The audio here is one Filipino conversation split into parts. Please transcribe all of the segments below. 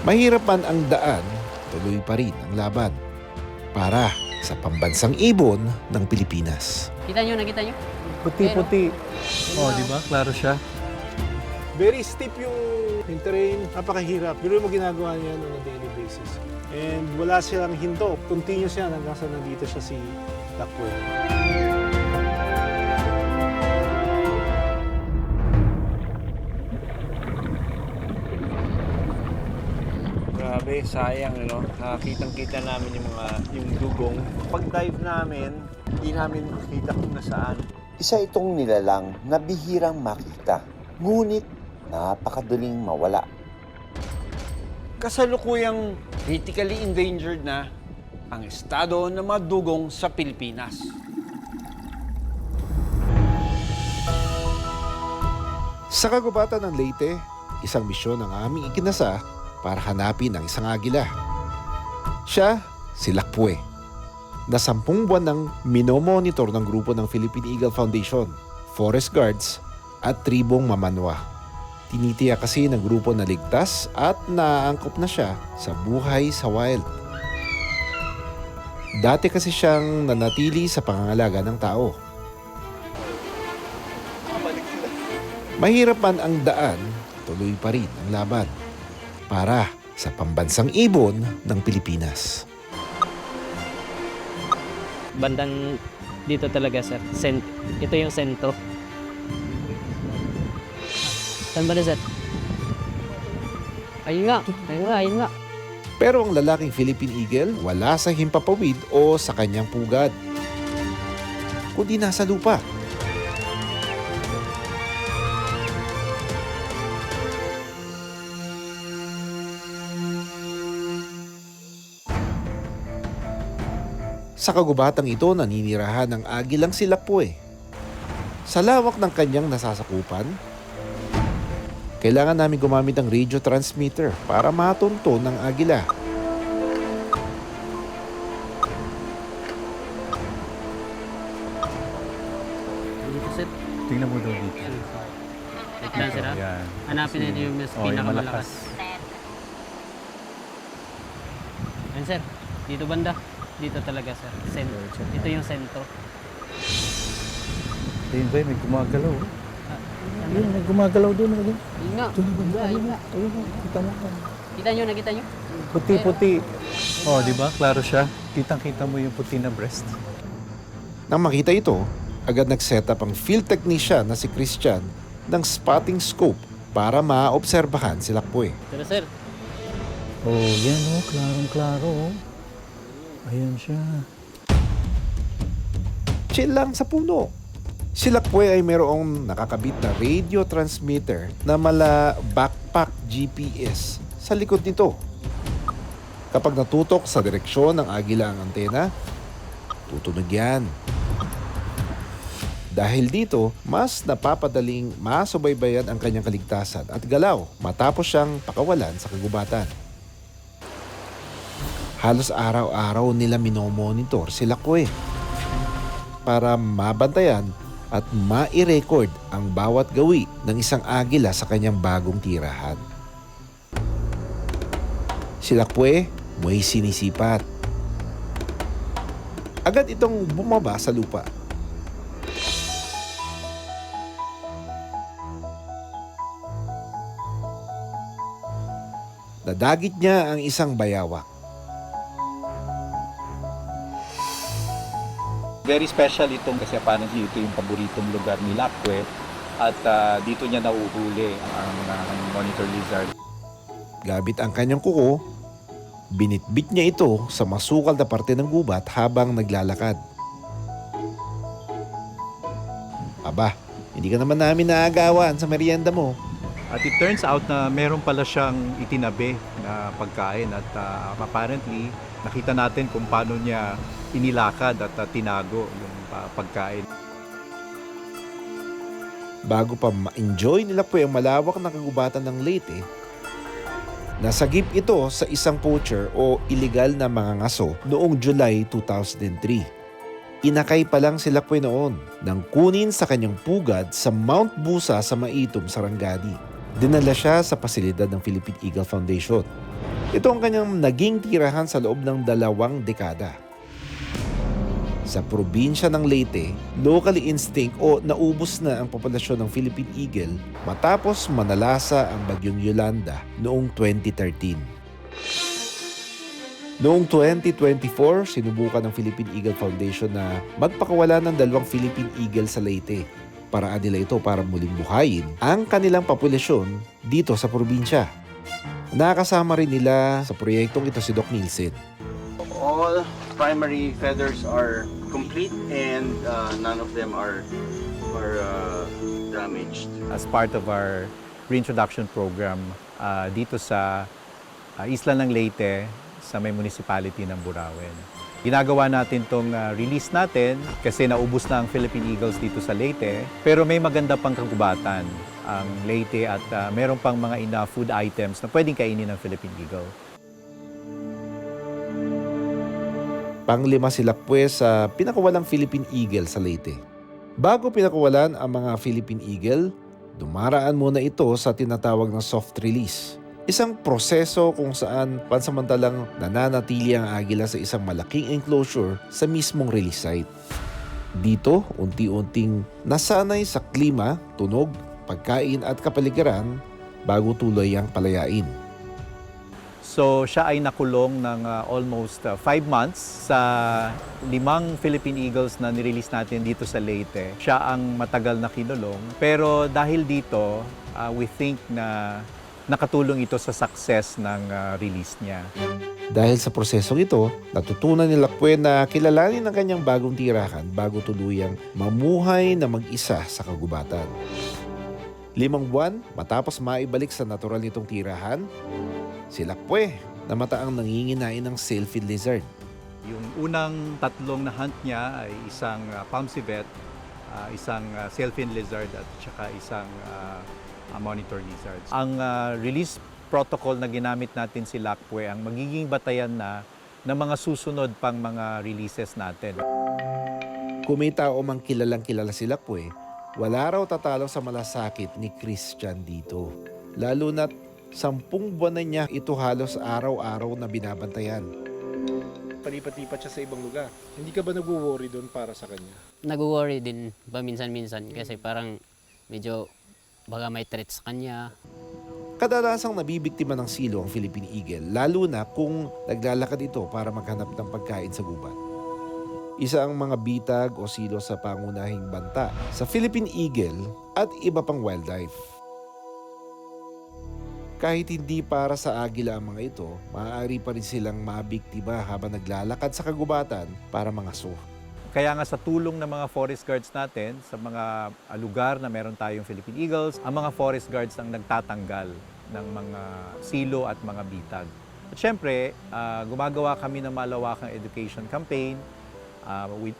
Mahirap man ang daan, tuloy pa rin ang laban para sa pambansang ibon ng Pilipinas. Nakita nyo? Puti-puti. Oh, di ba? Klaro siya. Very steep yung terrain. Napakahirap. Pero mo ginagawa niya on a daily basis. And wala silang hinto. Continuous yan hanggang sa nandito siya si Takwe. Grabe, sayang, no? Nakakitang-kita namin yung dugong. Pag-dive namin, hindi namin makita kung nasaan. Isa itong nilalang na bihirang makita, ngunit napakaduling mawala. Kasalukuyang critically endangered na ang estado ng mga dugong sa Pilipinas. Sa kagubatan ng Leyte, isang misyon ang aming ikinasa para hanapin ang isang agila. Siya, si Lakpue, na 10 buwan nang minomonitor ng grupo ng Philippine Eagle Foundation, Forest Guards at tribong Mamanwa. Tinitiyak kasi ng grupo na ligtas at naaangkop na siya sa buhay sa wild. Dati kasi siyang nanatili sa pangangalaga ng tao. Mahirap man ang daan, tuloy pa rin ang laban para sa pambansang ibon ng Pilipinas. Bandang dito talaga, sir. Ito yung sentro. Saan ba na, sir? Ayun nga. Pero ang lalaking Philippine Eagle wala sa himpapawid o sa kanyang pugad, kundi nasa lupa. Sa kagubatang ito, naninirahan ng agilang si Lakpue. Sa lawak ng kanyang nasasakupan, kailangan namin gumamit ng radio transmitter para matunto ng agila. Dito, sir. Tingnan mo daw dito. Wait lang, sir, ha? Yan. Hanapin natin yung mas Oh, yung pinakamalakas. Ayun, sir. Dito banda. Dito talaga, sir. Ito yung sentro. Ayun ba, may gumagalaw. Ayun, may gumagalaw doon. Ayun nga. Ayun, kita mo. Nakita nyo? Puti-puti. Oh, di ba? Klaro siya. Kitang-kita mo yung puti na breast. Nang makita ito, agad nag-set up ang field technician na si Christian ng spotting scope para maobserbahan si Lakpue. Pero, sir. Oh, yan oh. Klarong-klaro oh. Ayan siya. Chill lang sa puno. Si Lakpue ay mayroong nakakabit na radio transmitter na mala backpack GPS sa likod nito. Kapag natutok sa direksyon ng agila ang antena, tutunog yan. Dahil dito, mas napapadaling masubaybayan ang kanyang kaligtasan at galaw matapos siyang pakawalan sa kagubatan. Halos araw-araw nila minomonitor si Lakpue para mabantayan at ma-record ang bawat gawi ng isang agila sa kanyang bagong tirahan. Si Lakpue may sinisipat. Agad itong bumaba sa lupa. Nadagit niya ang isang bayawak. Very special itong kasi apparently ito yung paboritong lugar ni Lakpue at dito niya nauhuli ang monitor lizard. Gamit ang kanyang kuko, binitbit niya ito sa masukal na parte ng gubat habang naglalakad. Aba, hindi ka naman namin naagawan sa merienda mo. At it turns out na meron pala siyang itinabi na pagkain at apparently nakita natin kung paano niya inilakad at tinago yung pagkain. Bago pa ma-enjoy nila po ang malawak na kagubatan ng Leyte, nasagip ito sa isang poacher o illegal na mangangaso noong July 2003. Inakay pa lang si Lakpue noon nang kunin sa kanyang pugad sa Mount Busa sa Maitom, Sarangani. Dinala siya sa pasilidad ng Philippine Eagle Foundation. Ito ang kanyang naging tirahan sa loob ng 2 dekada. Sa probinsya ng Leyte, locally instinct o naubos na ang populasyon ng Philippine Eagle matapos manalasa ang bagyong Yolanda noong 2013. Noong 2024, sinubukan ng Philippine Eagle Foundation na magpakawala ng 2 Philippine Eagle sa Leyte. Paraan nila ito para muling buhayin ang kanilang populasyon dito sa probinsya. Nakasama rin nila sa proyektong ito si Doc Nielsen. All primary feathers are complete and none of them are damaged. As part of our reintroduction program dito sa isla ng Leyte sa may municipality ng Burauen. Ginagawa natin tong release natin kasi naubos na ang Philippine Eagles dito sa Leyte, pero may maganda pang kagubatan ang Leyte at meron pang mga enough food items na pwedeng kainin ng Philippine Eagle. Panglima sila pues sa pinakawalang Philippine Eagle sa Leyte. Bago pinakawalan ang mga Philippine Eagle, dumaraan muna ito sa tinatawag na soft release. Isang proseso kung saan pansamantalang nananatili ang agila sa isang malaking enclosure sa mismong release site. Dito, unti-unting nasanay sa klima, tunog, pagkain at kapaligiran bago tuloy ang palayain. So siya ay nakulong ng almost 5 months sa 5 Philippine Eagles na nirelease natin dito sa Leyte. Siya ang matagal na kinulong. Pero dahil dito, we think na nakatulong ito sa success ng release niya. Dahil sa prosesong ito, natutunan ni Lacpue na kilalanin ang kanyang bagong tirahan bago tuluyang mamuhay na mag-isa sa kagubatan. 5 buwan matapos maibalik sa natural nitong tirahan, si Lacpue namata ang nanginginain ng sailfin lizard. Yung unang 3 na hunt niya ay isang palm civet, isang sailfin lizard at saka isang monitor lizard. Ang release protocol na ginamit natin si Lacpue ang magiging batayan na ng mga susunod pang mga releases natin. Kung may tao mang kilalang-kilala si Lacpue, wala raw tatalo sa malasakit ni Christian dito. Lalo na't 10 buwan na niya ito halos araw-araw na binabantayan. Palipat-lipat siya sa ibang lugar. Hindi ka ba nag-worry doon para sa kanya? Nag-worry din ba minsan-minsan kasi parang medyo baka may threat sa kanya. Kadalasang nabibiktima ng silo ang Philippine Eagle, lalo na kung naglalakad ito para maghanap ng pagkain sa gubat. Isa ang mga bitag o silo sa pangunahing banta sa Philippine Eagle at iba pang wildlife. Kahit hindi para sa agila ang mga ito, maaari pa rin silang mabiktima habang naglalakad sa kagubatan para mangaso. Kaya nga sa tulong ng mga forest guards natin, sa mga lugar na meron tayong Philippine Eagles, ang mga forest guards ang nagtatanggal ng mga silo at mga bitag. At syempre, gumagawa kami ng malawakang education campaign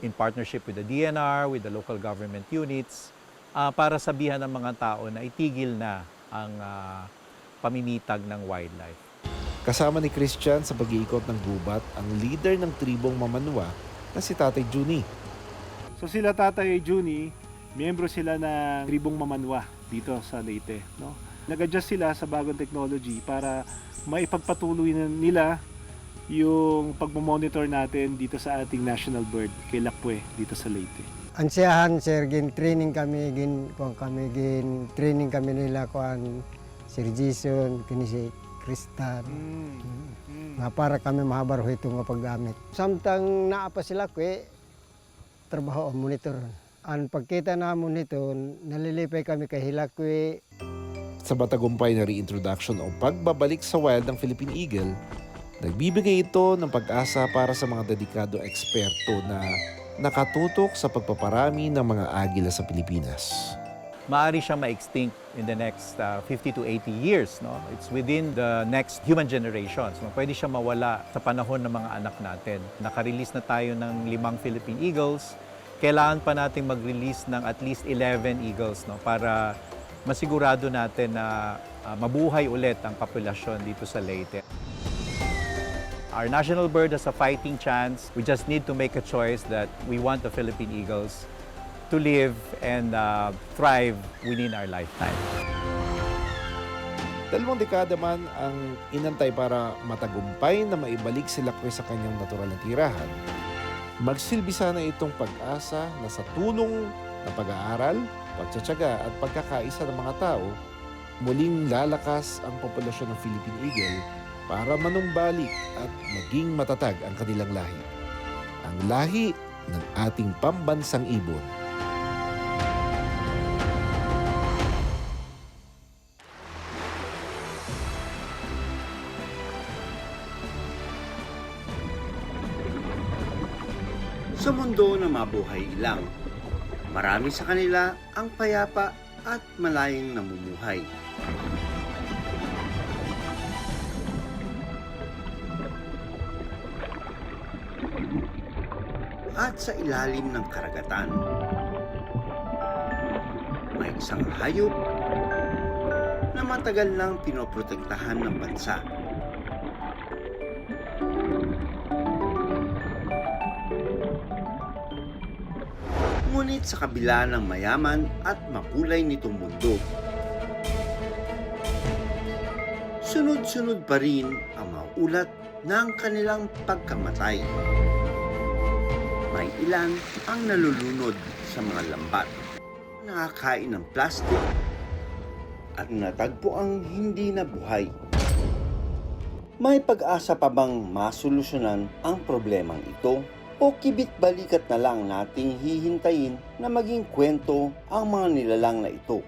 in partnership with the DNR, with the local government units, para sabihan ng mga tao na itigil na ang pamimitag ng wildlife. Kasama ni Christian sa pag-iikot ng gubat ang leader ng tribong Mamanwa na si Tatay Juni. So sila Tatay Juni, miyembro sila ng tribong Mamanwa dito sa Leyte. No? Nag-adjust sila sa bagong technology para maipagpatuloy nila yung pagmamonitor natin dito sa ating national bird kay Lacpue dito sa Leyte. Ansiyahan sir, training kami nila kuan Sir Jason, kini si Kristan. Nga para kami mahabar ito nga paggamit. Samtang naapa sila trabaho ang monitor. Ang pagkita namon nito, nalilipay kami kay Hilakwe. Sa matagumpay na reintroduction o pagbabalik sa wild ng Philippine Eagle, nagbibigay ito ng pag-asa para sa mga dedikado eksperto na nakatutok sa pagpaparami ng mga agila sa Pilipinas. Maaari siyang ma-extinct in the next 50 to 80 years. No? It's within the next human generations. So, pwede siya mawala sa panahon ng mga anak natin. Naka-release na tayo ng 5 Philippine Eagles. Kailangan pa natin mag-release ng at least 11 Eagles, no? Para masigurado natin na mabuhay ulit ang populasyon dito sa Leyte. Our national bird has a fighting chance. We just need to make a choice that we want the Philippine Eagles to live and thrive within our lifetime. 2 dekada man ang inantay para matagumpay na maibalik si Lacue sa kanyang natural na tirahan. Magsilbi sana itong pag-asa na sa tulong ng pag-aaral, pagtsatsaga at pagkakaisa ng mga tao, muling lalakas ang populasyon ng Philippine Eagle para manumbalik at maging matatag ang kanilang lahi. Ang lahi ng ating pambansang ibon. Sa mundo na mabuhay ilang, marami sa kanila ang payapa at malayang namumuhay. At sa ilalim ng karagatan, may isang hayop na matagal nang pinoprotektahan ng bansa. Ngunit sa kabila ng mayaman at makulay nitong mundo, sunod-sunod pa rin ang mga ulat ng kanilang pagkamatay. May ilan ang nalulunod sa mga lambat, nakakain ng plastic, at natagpo ang hindi na buhay. May pag-asa pa bang masolusyonan ang problemang ito? O kibit-balikat na lang nating hihintayin na maging kwento ang mga nilalang na ito?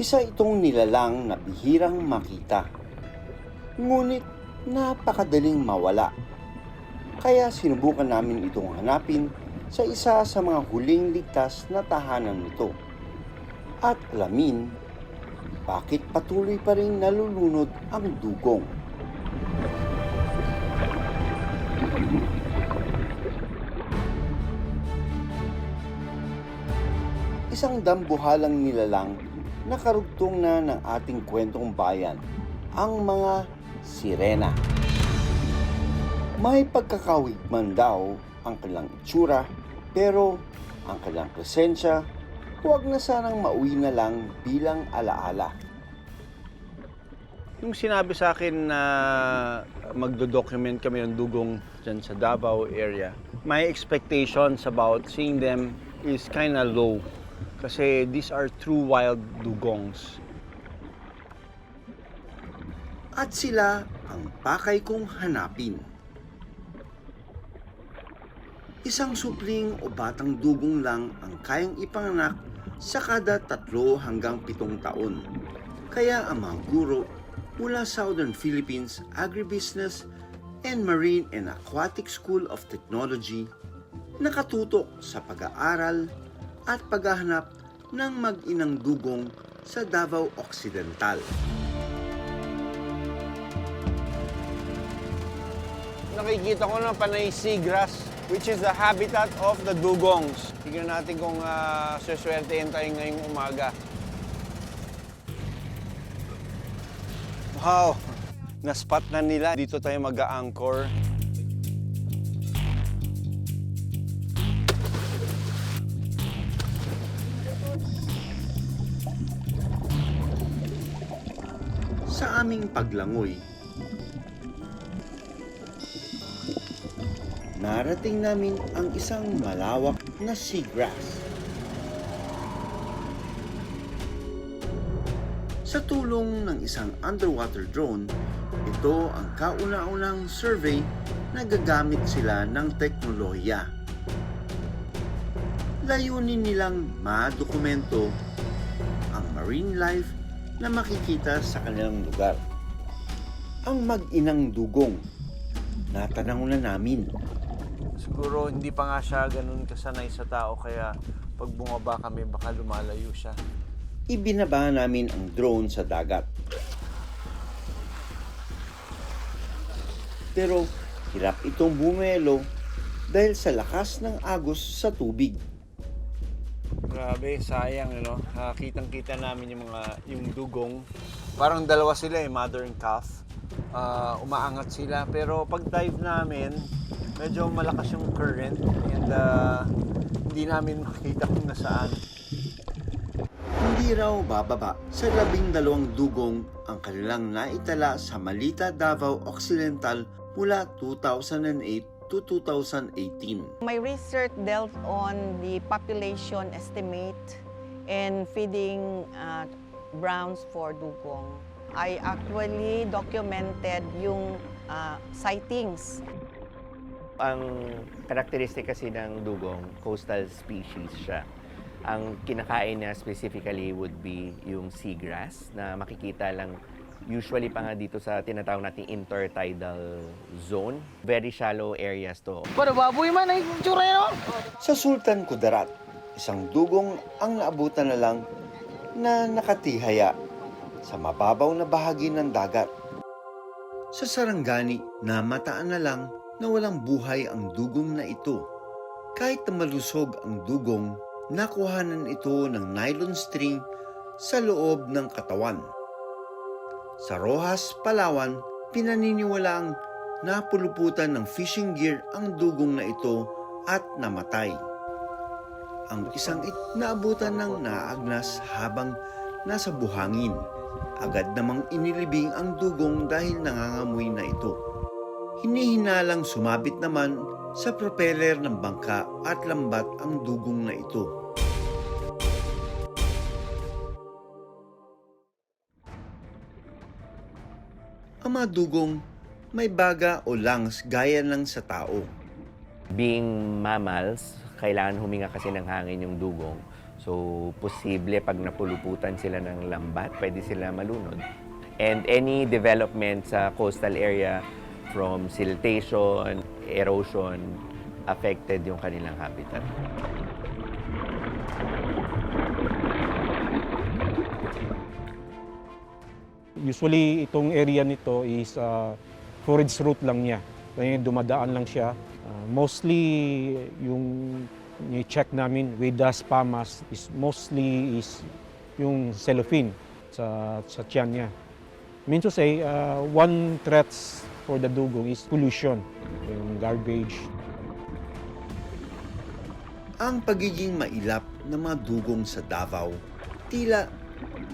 Isa itong nilalang na bihirang makita. Ngunit napakadaling mawala. Kaya sinubukan namin itong hanapin sa isa sa mga huling ligtas na tahanan nito. At alamin bakit patuloy pa rin nalulunod ang dugong. Isang dambuhalang nilalang na karugtong na ng ating kwentong bayan, ang mga sirena. May pagkakawig man daw ang kanilang itsura, pero ang kanilang presensya, huwag na sanang mauwi na lang bilang alaala. Yung sinabi sa akin na magdo-document kami ng dugong dyan sa Davao area, my expectations about seeing them is kind of low. Kasi these are true wild dugongs. At sila ang pakay kong hanapin. Isang supling o batang dugong lang ang kayang ipanganak sa kada 3 hanggang 7 taon. Kaya ang mga guro mula Southern Philippines Agribusiness and Marine and Aquatic School of Technology nakatutok sa pag-aaral at paghahanap ng mag-inang dugong sa Davao Occidental. Nakikita ko na panay seagrass, which is the habitat of the dugongs. Tignan natin kung suswertein tayo ngayong umaga. Wow! Na-spot na nila. Dito tayo mag-a-anchor. Sa aming paglangoy, narating namin ang isang malawak na seagrass. Sa tulong ng isang underwater drone, ito ang kauna-unang survey na gagamit sila ng teknolohiya. Layunin nilang madokumento ang marine life na makikita sa kanilang lugar. Ang mag-inang dugong, natanaw na namin. Siguro hindi pa nga siya ganun kasanay sa tao, kaya pag bumaba kami baka lumalayo siya. Ibinaba namin ang drone sa dagat. Pero hirap itong bumelo dahil sa lakas ng agos sa tubig. Grabe, sayang, no? Kitang-kita namin yung dugong. Parang dalawa sila mother and calf. Umaangat sila, pero pag dive namin, medyo malakas yung current and hindi namin makita kung nasaan. Hindi raw bababa sa 12 dugong ang kanilang naitala sa Malita, Davao Occidental mula 2008 to 2018. My research dealt on the population estimate and feeding browns for dugong. I actually documented yung sightings. Ang karakteristik kasi ng dugong, coastal species siya. Ang kinakain niya specifically would be yung seagrass na makikita lang usually pa nga dito sa tinatawag nating intertidal zone. Very shallow areas to. Sa Sultan Kudarat, isang dugong ang naabutan na lang na nakatihaya sa mababaw na bahagi ng dagat. Sa Sarangani, namataan na lang na walang buhay ang dugong na ito. Kahit na malusog ang dugong, nakuhanan ito ng nylon string sa loob ng katawan. Sa Rojas, Palawan, pinaniniwalaang napuluputan ng fishing gear ang dugong na ito at namatay. Ang isang naabutan ng naagnas habang nasa buhangin. Agad namang inilibing ang dugong dahil nangangamoy na ito. Hinihinalang sumabit naman sa propeller ng bangka at lambat ang dugong na ito. Ang mga dugong may baga o lungs gaya ng sa tao. Being mammals, kailangan huminga kasi ng hangin yung dugong. So, posible pag napuluputan sila ng lambat, pwede sila malunod. And any development sa coastal area from siltation, erosion, affected yung kanilang habitat. Usually, itong area nito is forage route lang niya. Kaya dumadaan lang siya. Mostly, yung check namin with the spamas is mostly yung cellophane sa tiyan niya. Mean to say, one threat for the dugong is pollution, yung garbage. Ang pagiging mailap ng mga dugong sa Davao, tila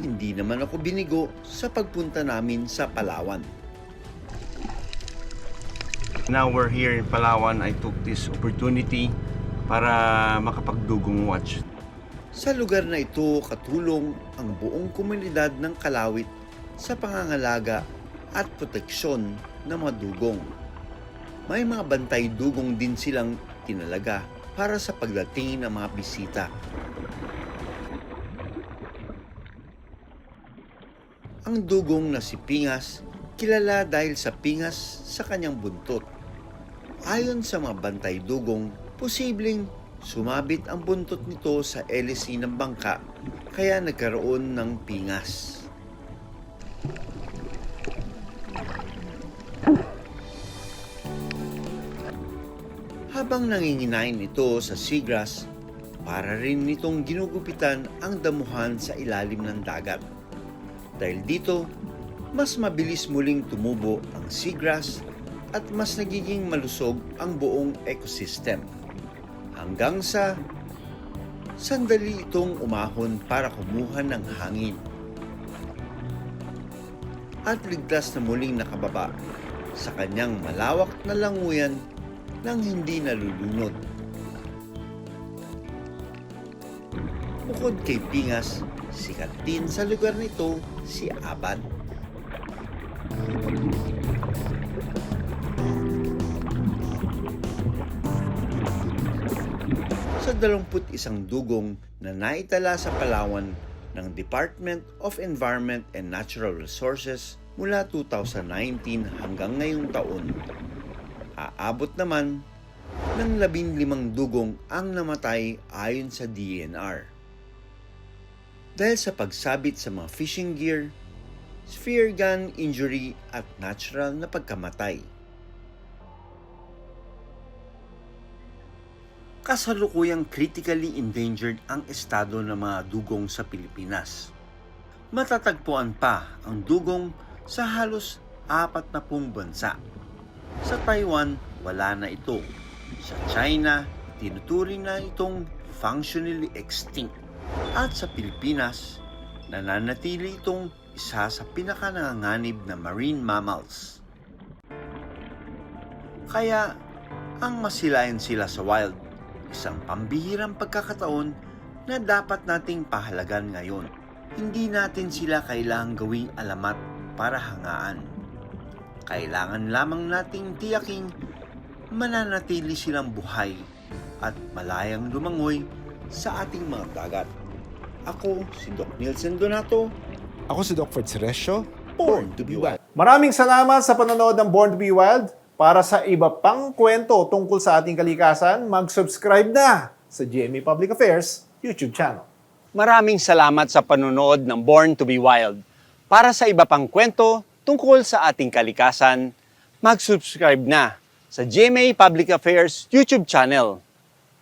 hindi naman ako binigo sa pagpunta namin sa Palawan. Now we're here in Palawan, I took this opportunity para makapagdugong watch. Sa lugar na ito, katulong ang buong komunidad ng Kalawit sa pangangalaga at proteksyon ng mga dugong. May mga bantay dugong din silang tinalaga para sa pagdating ng mga bisita. Ang dugong na si Pingas, kilala dahil sa pingas sa kanyang buntot. Ayon sa mga bantay dugong, posibleng sumabit ang buntot nito sa LSC ng bangka kaya nagkaroon ng pingas. Habang nanginginain ito sa seagrass, para rin nitong ginugupitan ang damuhan sa ilalim ng dagat. Dahil dito, mas mabilis muling tumubo ang seagrass at mas nagiging malusog ang buong ecosystem. Hanggang sa sandali itong umahon para kumuha ng hangin. At ligtas na muling nakababa sa kanyang malawak na languyan nang hindi nalulunod. Bukod kay Pingas, sikat din sa lugar nito si Abad. Sa 21 dugong na naitala sa Palawan ng Department of Environment and Natural Resources mula 2019 hanggang ngayong taon, aabot naman ng 15 dugong ang namatay ayon sa DNR. Dahil sa pagsabit sa mga fishing gear, spear gun injury at natural na pagkamatay. kasalukuyang critically endangered ang estado ng mga dugong sa Pilipinas. Matatagpuan pa ang dugong sa halos 40 bansa. Sa Taiwan, wala na ito. Sa China, tinuturing na itong functionally extinct. At sa Pilipinas, nananatili itong isa sa pinakananganganib na marine mammals. Kaya, ang masilayan sila sa wild, isang pambihirang pagkakataon na dapat nating pahalagan ngayon. Hindi natin sila kailangang gawing alamat para hangaan. Kailangan lamang nating tiyaking mananatili silang buhay at malayang lumangoy sa ating mga dagat. Ako si Doc Nielsen Donato. Ako si Doc Fred Ceresio, Born to be Wild. Maraming salamat sa panonood ng Born to be Wild. Para sa iba pang kwento tungkol sa ating kalikasan, mag-subscribe na sa GMA Public Affairs YouTube channel. Maraming salamat sa panonood ng Born to be Wild. Para sa iba pang kwento tungkol sa ating kalikasan, mag-subscribe na sa GMA Public Affairs YouTube channel.